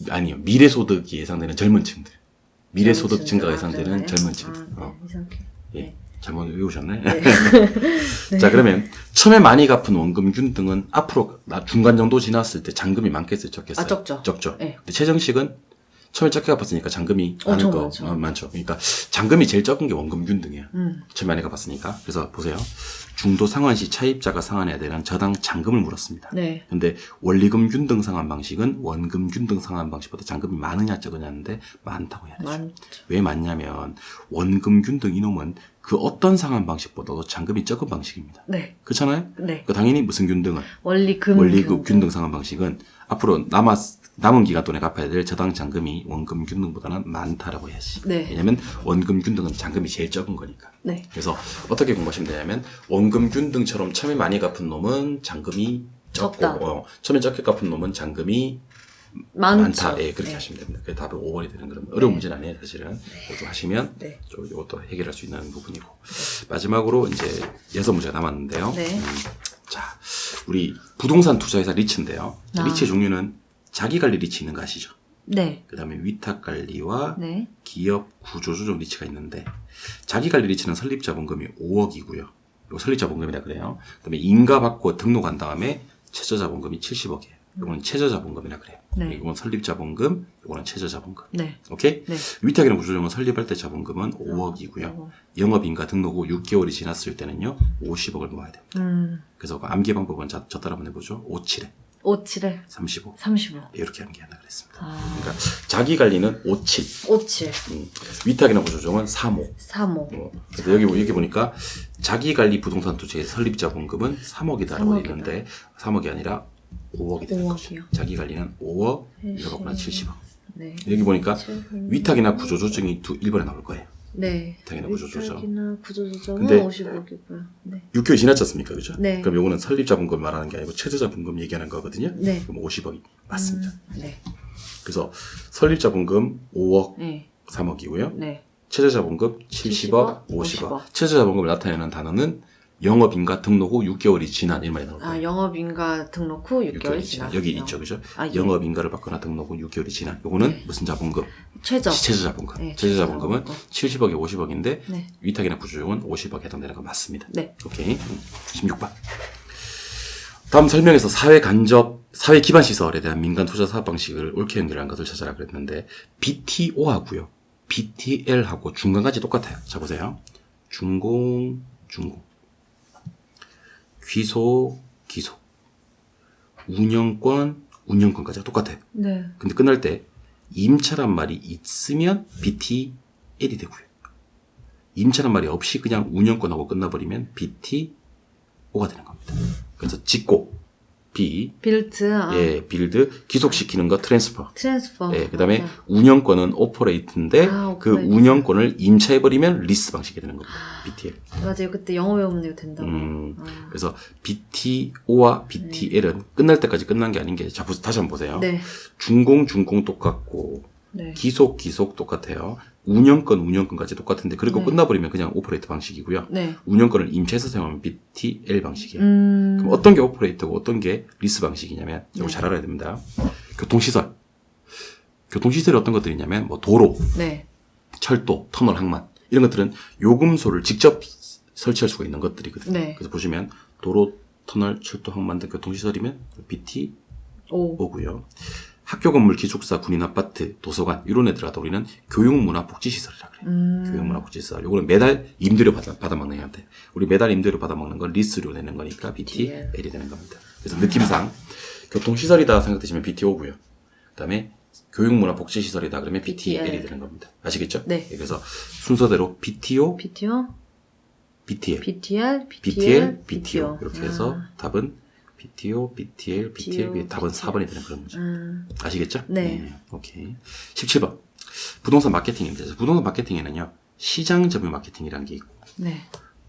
아니요. 미래소득이 예상되는 젊은 층들. 미래소득 증가가 아, 예상되는 그러네. 젊은 층들. 아, 네. 이상하게. 예. 잘못 외우셨네. 네. 자, 그러면 처음에 많이 갚은 원금 균등은 앞으로 중간 정도 지났을 때 잔금이 많겠어요? 적겠어요? 아, 적죠. 적죠. 네. 근데 체증식은 처음에 적게 갚았으니까 잔금이 엄청 많을 거 많죠. 그러니까 잔금이 제일 적은 게 원금 균등이에요. 처음에 많이 갚았으니까. 그래서 보세요. 중도 상환 시 차입자가 상환해야 되는 저당 잔금을 물었습니다. 네. 근데 원리금 균등 상환 방식은 원금 균등 상환 방식보다 잔금이 많으냐 적으냐는데 많다고 해야 되죠. 많죠. 왜 많냐면 원금 균등 이놈은 그 어떤 상환 방식보다도 잔금이 적은 방식입니다. 네. 그렇잖아요? 네. 그 당연히 무슨 균등은 원리금 원리금 균등 상환 방식은 앞으로 남은 기간 동안에 갚아야 될 저당 잔금이 원금 균등보다는 많다라고 해야지. 네. 왜냐면 원금 균등은 잔금이 제일 적은 거니까. 네. 그래서 어떻게 공부하시면 되냐면 원금 원금균 등처럼 처음에 많이 갚은 놈은 잔금이 적다. 적고 처음에 적게 갚은 놈은 잔금이 많죠. 많다. 예, 그렇게 네. 하시면 됩니다. 그게 답이 5번이 되는 그런 어려운 문제는 아니에요, 사실은. 이것도 하시면 네. 좀 이것도 해결할 수 있는 부분이고. 마지막으로 이제 6문제가 남았는데요. 네. 자, 우리 부동산 투자회사 리츠인데요. 아. 리츠의 종류는 자기관리 리츠 있는 거 아시죠? 네. 그 다음에 위탁관리와 네. 기업 구조조정 리츠가 있는데, 자기관리 리츠는 설립자본금이 5억이고요. 이거 설립자본금이라 그래요. 그 다음에 인가받고 등록한 다음에 최저자본금이 70억이에요. 이거는 최저자본금이라 그래요. 네. 이건 설립자본금, 이거는 최저자본금. 네. 오케이? 네. 위탁이나 구조조정은 설립할 때 자본금은 5억이고요. 영업인가 등록 후 6개월이 지났을 때는요, 50억을 모아야 됩니다. 그래서 그 암기 방법은 저 따라 한번 해보죠. 57에 57에 35. 35. 이렇게 암기한다 그랬습니다. 아. 그러니까 자기관리는 57. 57. 위탁이나 구조조정은 35. 35. 그래서 여기 보니까 자기관리 부동산 투자의 설립자본금은 3억이다라고 3억이다. 있는데 3억이 아니라 5억이 되는 거죠. 5억이요. 자기관리는 5억, 이거보다 70억. 네. 여기 보니까 위탁이나 구조조정이 1번에 나올 거예요. 네. 위탁이나 구조조정. 위탁이나 구조조정은 근데 50억이고요. 네. 6개월 지났지 않습니까? 그죠? 네. 그럼 요거는 설립자본금 말하는 게 아니고 최저자본금 얘기하는 거거든요. 네. 그럼 50억이 맞습니다. 네. 그래서 설립자본금 5억, 네. 3억이고요. 네. 최저자본금 70억, 50억. 최저자본금을 나타내는 단어는 영업인가 등록 후 6개월이 지난 일만에 나올 거예요. 아, 영업인가 등록 후 6개월이 지난. 여기 있죠, 그죠? 아, 예. 영업인가를 받거나 등록 후 6개월이 지난. 요거는 네. 무슨 자본금? 최저. 최저자본금. 네, 최저자본금은 최저자본금. 70억에 50억인데 네. 위탁이나 구조조정은 50억에 해당되는 거 맞습니다. 네. 오케이. 16번. 다음 설명에서 사회 간접, 사회 기반 시설에 대한 민간 투자 사업 방식을 옳게 연결한 것을 찾아라 그랬는데, BTO하고요, BTL하고 중간까지 똑같아요. 자, 보세요. 준공, 귀속, 운영권까지가 똑같아요. 네. 근데 끝날 때, 임차란 말이 있으면 BTL이 되고요. 임차란 말이 없이 그냥 운영권하고 끝나버리면 BTO가 되는 겁니다. 그래서 짓고, B, 빌트. 아. 예, 빌드, 기속시키는 거, 트랜스퍼. 트랜스퍼. 예, 그 다음에 네. 운영권은 오퍼레이트인데, 아, 그 오퍼레이트. 운영권을 임차해버리면 리스 방식이 되는 겁니다. BTL. 맞아요. 그때 영어 배우면 이거 된다고. 아. 그래서 BTO와 BTL은 끝날 때까지 끝난 게 아닌 게, 자, 다시 한번 보세요. 네. 준공 똑같고, 네. 기속 똑같아요. 운영권까지 똑같은데, 그리고 네. 끝나버리면 그냥 오퍼레이트 방식이고요. 네. 운영권을 임차해서 사용하면 BTL 방식이에요. 그럼 어떤 게 오퍼레이트고 어떤 게 리스 방식이냐면, 이거 네. 잘 알아야 됩니다. 교통시설. 교통시설이 어떤 것들이냐면, 뭐 도로, 네. 철도, 터널, 항만 이런 것들은 요금소를 직접 설치할 수가 있는 것들이거든요. 네. 그래서 보시면 도로, 터널, 철도, 항만 등 교통시설이면 BTO고요. 학교 건물, 기숙사, 군인 아파트, 도서관 이런 애들하고 우리는 교육문화복지시설이라 그래요. 교육문화복지시설. 요거는 매달 임대료 받아먹는 애한테. 우리 매달 임대료 받아먹는 건 리스료 내는 거니까 BTL이 되는 겁니다. 그래서 느낌상 교통시설이다 생각되시면 BTO고요. 그다음에 교육문화복지시설이다 그러면 BTL이 되는 겁니다. 아시겠죠? 네. 그래서 순서대로 BTO, BTO, BTL, BTL, BTL, BTO 이렇게 해서 아. 답은 BTO, BTL, BTL, 답은 4번이 되는 그런 문제. 아시겠죠? 네. 오케이. 17번. 부동산 마케팅입니다. 부동산 마케팅에는요, 시장 점유 마케팅이라는 게 있고, 네.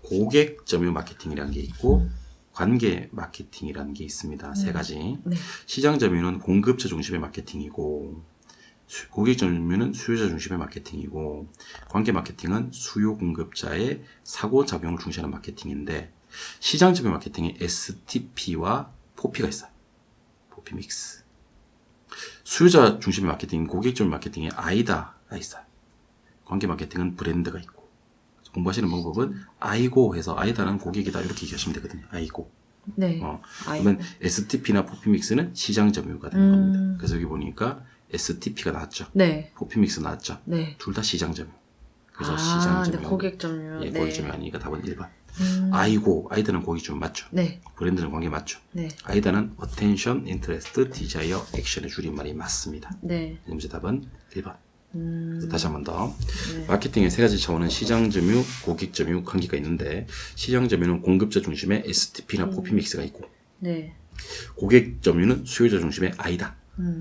고객 점유 마케팅이라는 게 있고, 관계 마케팅이라는 게 있습니다. 세 가지. 네. 시장 점유는 공급자 중심의 마케팅이고, 고객 점유는 수요자 중심의 마케팅이고, 관계 마케팅은 수요 공급자의 상호작용을 중시하는 마케팅인데, 시장 점유 마케팅에 STP와 포피가 있어요. 포피 믹스. 수요자 중심의 마케팅, 고객 점유 마케팅에 아이다가 있어요. 관계 마케팅은 브랜드가 있고. 공부하시는 방법은 아이고 해서 아이다는 고객이다 이렇게 얘기하시면 되거든요. 아이고. 네. 그러면 STP나 포피 믹스는 시장 점유가 되는 겁니다. 그래서 여기 보니까 STP가 나왔죠. 네. 포피 믹스 나왔죠. 네. 둘 다 시장 점유. 그래서 아, 시장 점유. 네, 고객 점유. 예, 네. 고객 점유 아니니까 답은 1번. 아이고, 아이다는 고객 점유 맞죠? 네. 브랜드는 관계 맞죠? 네. 아이다는 attention, interest, desire, action의 줄임말이 맞습니다. 네. 문제 답은 1번. 그래서 다시 한 번 더. 네. 마케팅의 세 가지 차원은 시장 점유, 고객 점유, 관계가 있는데, 시장 점유는 공급자 중심의 STP나 포피 믹스가 있고, 네. 고객 점유는 수요자 중심의 아이다.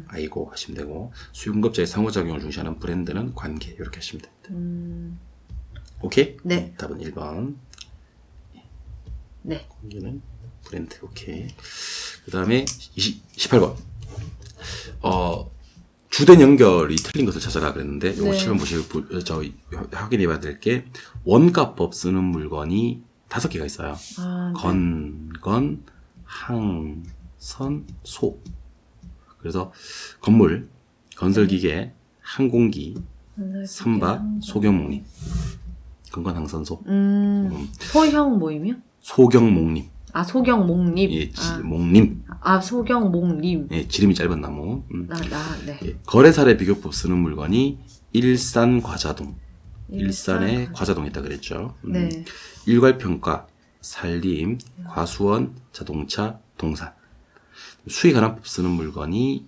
아이고 하시면 되고, 수요 공급자의 상호작용을 중시하는 브랜드는 관계. 이렇게 하시면 됩니다. 오케이? 네. 답은 1번. 네. 공기는 브랜드. 오케이. 그 다음에 18번. 주된 연결이 틀린 것을 찾아라 그랬는데 이거 네. 시험 보시고 확인해 봐야 될 게 원가법 쓰는 물건이 5개가 있어요. 아, 네. 건, 항, 선, 소. 그래서 건물, 건설기계, 항공기, 선박, 소경목림. 건건항선소. 소형 모임이요? 소경목림. 아, 소경목림. 예, 목림. 아, 소경목림. 예, 지름이 짧은 나무. 네. 예, 거래사례 비교법 쓰는 물건이 일산 과자동. 일산에 과자동이 있다 그랬죠. 네. 일괄평가, 산림, 과수원, 자동차, 동산. 수익환원법 쓰는 물건이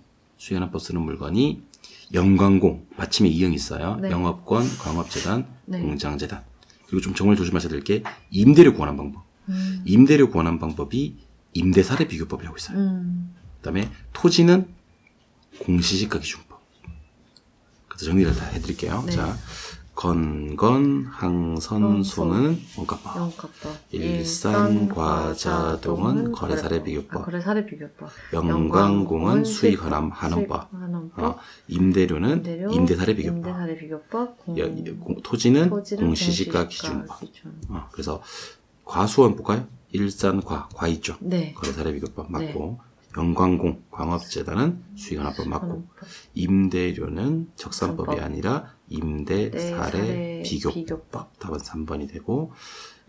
영광공, 받침에 이형이 있어요. 네. 영업권, 광업재단, 네. 공장재단. 그리고 좀 정말 조심하셔야 될 게 임대료 구원한 방법. 임대료 구원한 방법이 임대사례 비교법이라고 있어요. 그다음에 토지는 공시지가 기준법. 그래서 정리를 다 해드릴게요. 네. 자, 건건항선소는 원가법. 영값법. 일산과자동은 거래사례 비교법. 거래사례 비교법. 영광공은 수익환원법. 임대료는 임대사례 비교법. 임대사례 비교법. 토지는 공시지가 기준법. 그래서 과수원 볼까요? 일산과 있죠. 네. 거래사례 비교법 맞고 영광공 광업재단은 수익환원법 맞고 임대료는 적산법이 아니라 임대사례 비교법. 답은 3번이 되고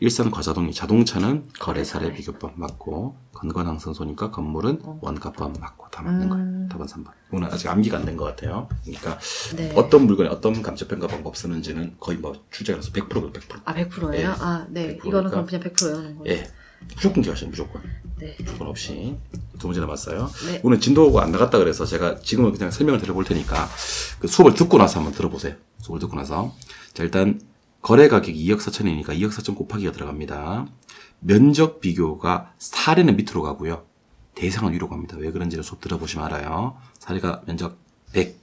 일산과자동이 자동차는 거래사례 비교법 맞고 건건항선소니까 건물은 원가법 맞고 다 맞는 거예요. 답은 3번. 오늘 아직 암기가 안 된 것 같아요. 그러니까 네. 어떤 물건에 어떤 감정평가 방법 쓰는지는 거의 뭐 출제라서 100%고 100%. 아, 100%예요? 예. 아, 네. 100%니까. 이거는 그럼 그냥 100% 외우는 거예요? 예. 무조건 기하셔요, 무조건. 네. 무조건 없이. 2문제 남았어요. 네. 오늘 진도가 안 나갔다 그래서 제가 지금은 그냥 설명을 드려볼 테니까 그 수업을 듣고 나서 한번 들어보세요. 수업을 듣고 나서. 자, 일단 거래 가격이 2억 4천이니까 2억 4천 곱하기가 들어갑니다. 면적 비교가 사례는 밑으로 가고요. 대상은 위로 갑니다. 왜 그런지는 수업 들어보시면 알아요. 사례가 면적 100,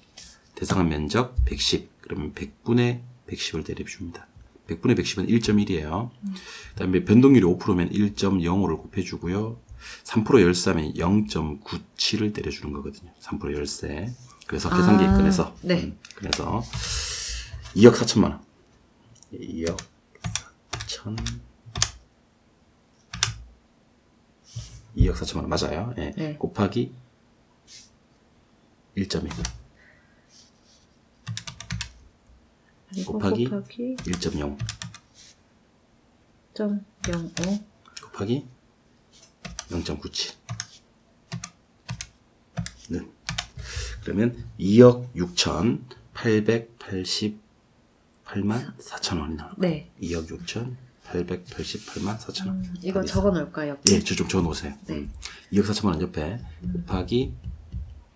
대상은 면적 110. 그러면 100분의 110을 대입줍니다. 100분의 110은 1.1이에요. 그 다음에 변동률이 5%면 1.05를 곱해주고요. 3% 열세면 0.97을 때려주는 거거든요. 3% 열세. 그래서 계산기 꺼내서. 네. 그래서 2억 4천만 원. 2억 4천. 2억 4천만 원 맞아요. 예. 네. 곱하기 1.1. 곱하기 1.0. 0.05 곱하기 0.97. 는. 그러면 2억 6,888만 4천 원이 나올 거예요. 네. 2억 6,888만 4천 원. 이거 적어 놓을까요? 예, 저 좀 적어 놓으세요. 네. 2억 4천만 원 옆에 곱하기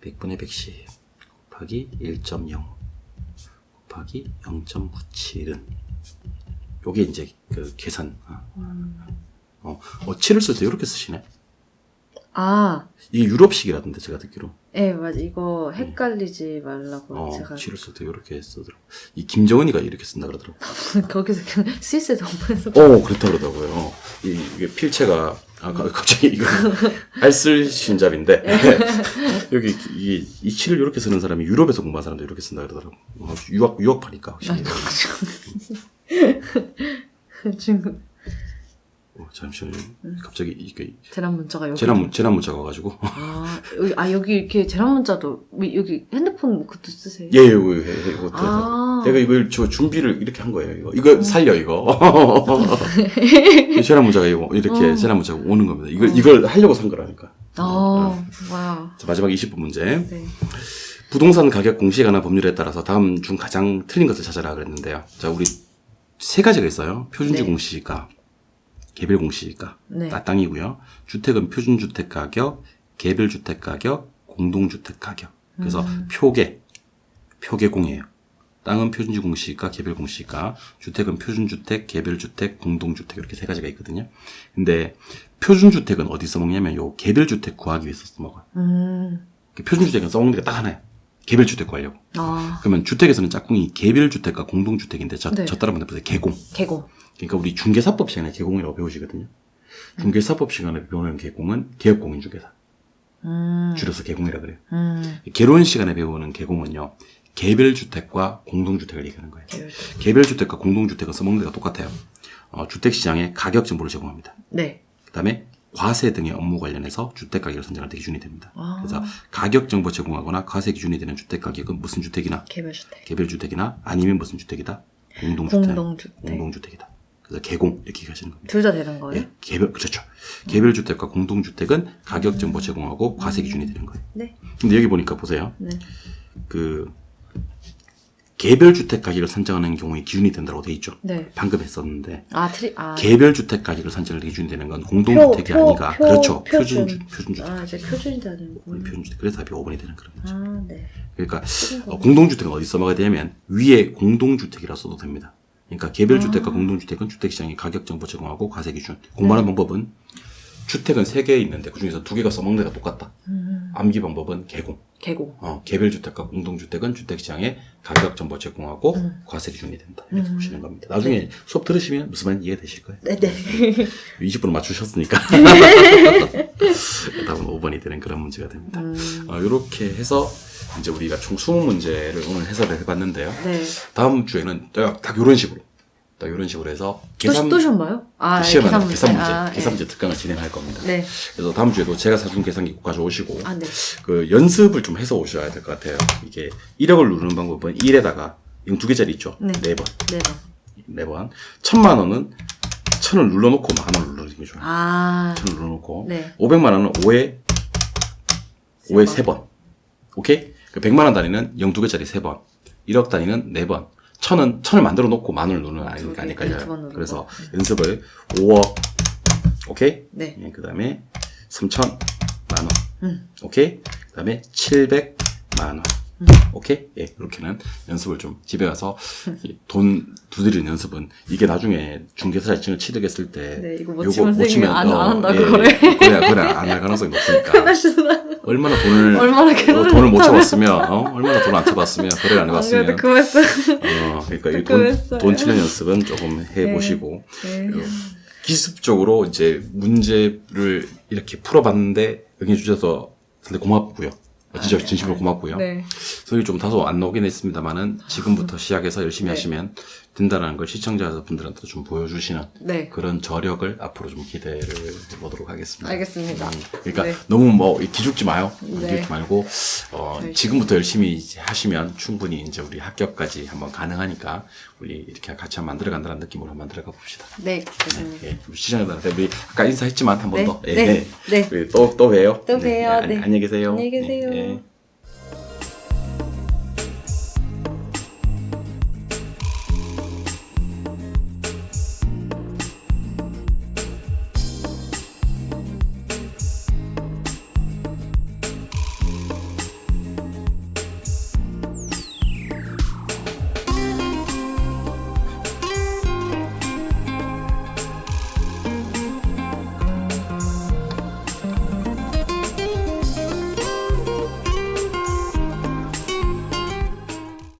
100분의 110 곱하기 1.0 곱하기 0.97은 요게 이제 그 계산. 7을 쓸 때 이렇게 쓰시네. 아, 이게 유럽식이라던데 제가 듣기로. 네, 맞아. 이거 헷갈리지 말라고 제가 7을 쓸 때 이렇게 쓰더라고. 이 김정은이가 이렇게 쓴다 그러더라고. 거기서 그냥 스위스 정부에서 그렇다 그러더라고요. 이게 필체가 갑자기 이거 알쓸 신잡인데 여기 이 7을 이렇게 쓰는 사람이 유럽에서 공부한 사람도 이렇게 쓴다 그러더라고. 유학파니까 확실히. 지금 잠시만요. 갑자기 이게 재난 문자가 여기 재난 문자가 와가지고. 여기 이렇게 재난 문자도 여기 핸드폰 그것도 쓰세요? 예, 이거 내가 이걸 준비를 이렇게 한 거예요. 이거 살려 이거. 재난 문자가 이렇게 재난 문자가 오는 겁니다. 이걸 하려고 산 거라니까. 와우. 자, 마지막 20분 문제. 네. 부동산 가격 공시에 관한 법률에 따라서 다음 중 가장 틀린 것을 찾아라 그랬는데요. 자, 우리 3가지가 있어요. 표준지 네. 공시가, 개별 공시가, 네. 땅이고요. 주택은 표준주택 가격, 개별주택 가격, 공동주택 가격. 그래서 표계공이에요. 땅은 표준지 공시가, 개별 공시가, 주택은 표준주택, 개별주택, 공동주택 이렇게 3가지가 있거든요. 근데 표준주택은 어디 써먹냐면 요 개별주택 구하기 위해서 써먹어요. 표준주택은 써먹는 게 딱 하나예요. 개별주택 구하려고. 그러면 주택에서는 짝꿍이 개별주택과 공동주택인데 저 따라 한번 해보세요. 개공. 개공. 그러니까 우리 중개사법 시간에 개공이라고 배우시거든요. 중개사법 시간에 배우는 계공은 개업공인중개사. 줄여서 개공이라 그래요. 개론 시간에 배우는 개공은요. 개별주택과 공동주택을 얘기하는 거예요. 개별주택과 공동주택은 써먹는 데가 똑같아요. 주택시장에 가격 정보를 제공합니다. 네. 그 다음에 과세 등의 업무 관련해서 주택가격을 선정할 때 기준이 됩니다. 아. 그래서 가격 정보 제공하거나 과세 기준이 되는 주택가격은 무슨 주택이나 개별주택. 개별주택이나 아니면 무슨 주택이다? 공동주택이다. 그래서 개공 이렇게 얘기하시는 겁니다. 둘 다 되는 거예요? 예, 그렇죠. 개별주택과 공동주택은 가격 정보 제공하고 과세 기준이 되는 거예요. 네. 근데 여기 보니까 보세요. 네. 그 개별주택 가격을 선정하는 경우에 기준이 된다고 돼 있죠. 네. 방금 했었는데 아. 개별주택 가격을 선정할 기준이 되는 건 공동주택이 아니가. 그렇죠. 표준주택. 아, 이제 표준이라는 거. 표준주택. 그래서 답이 5번이 되는 그런 거죠. 아, 네. 그러니까 공동주택은 어디 써먹어야 되냐면 위에 공동주택이라 써도 됩니다. 그러니까 개별주택과 공동주택은 주택시장에 가격 정보 제공하고 과세 기준. 공부하는 방법은 주택은 3개 있는데 그중에서 2개가 써먹는 데가 똑같다. 암기 방법은 개공. 개별주택과 공동주택은 주택시장에 가격 정보 제공하고 과세 기준이 된다. 이렇게 보시는 겁니다. 나중에 수업 들으시면 무슨 말인지 이해되실 거예요. 네네. 20분 맞추셨으니까. 답은 5번이 되는 그런 문제가 됩니다. 이렇게 해서 이제 우리가 총 20문제를 오늘 해설을 해봤는데요. 네. 다음 주에는 딱 이런 식으로. 이런 식으로 해서 또 시험 봐요? 계산 문제, 아, 계산 문제 특강을 진행할 겁니다. 네. 그래서 다음 주에도 제가 사준 계산기 꼭 가져오시고 아, 네. 그 연습을 좀 해서 오셔야 될 것 같아요. 이게 1억을 누르는 방법은 1에다가 이건 2개짜리 있죠? 네. 4번. 네. 4번. 1000만 원은 1000을 눌러놓고 만원을 누르는 게 좋아요. 1000을 눌러놓고. 네. 500만 원은 5에 3번. 오케이? 그 100만 원 단위는 02개짜리 3번. 1억 단위는 4번. 1000을 만들어 놓고 만원을 누르는 아니니까 안 헷갈려요. 그래서 연습을 5억. 오케이? 네. 그 다음에 3,000만 원. 오케이? 그 다음에 700만 원. 오케이? 예, 이렇게는 연습을 좀 집에 가서 돈 두드리는 연습은 이게 나중에 중개사 자격증을 취득했을 때 네, 이거 못 치면 안 한다고 그래 안 할 가능성이 높으니까. 얼마나 돈을 못 쳐봤으면, 얼마나 돈 안 쳐봤으면, 거래를 안 해봤으면. 그러니까 이 돈 치는 연습은 조금 해보시고, 네. 기습적으로 이제 문제를 이렇게 풀어봤는데, 응해주셔서 상당히 고맙고요. 진짜 진심으로 고맙고요. 네. 소리 좀 다소 안 나오긴 했습니다만은, 지금부터 시작해서 열심히 하시면 된다는 걸 시청자분들한테 좀 보여주시는 그런 저력을 앞으로 좀 기대를 해보도록 하겠습니다. 알겠습니다. 그러니까 너무 기죽지 마요. 기죽지 말고 지금부터 열심히 하시면 충분히 이제 우리 합격까지 한번 가능하니까 우리 이렇게 같이 한번 만들어간다는 느낌으로 한번 만들어가 봅시다. 네, 좋습니다. 예, 시청자들한테 우리 아까 인사했지만 한 번 더. 네. 우리 또 봬요. 또 봬요. 안녕히 계세요. 안녕히 계세요. 예.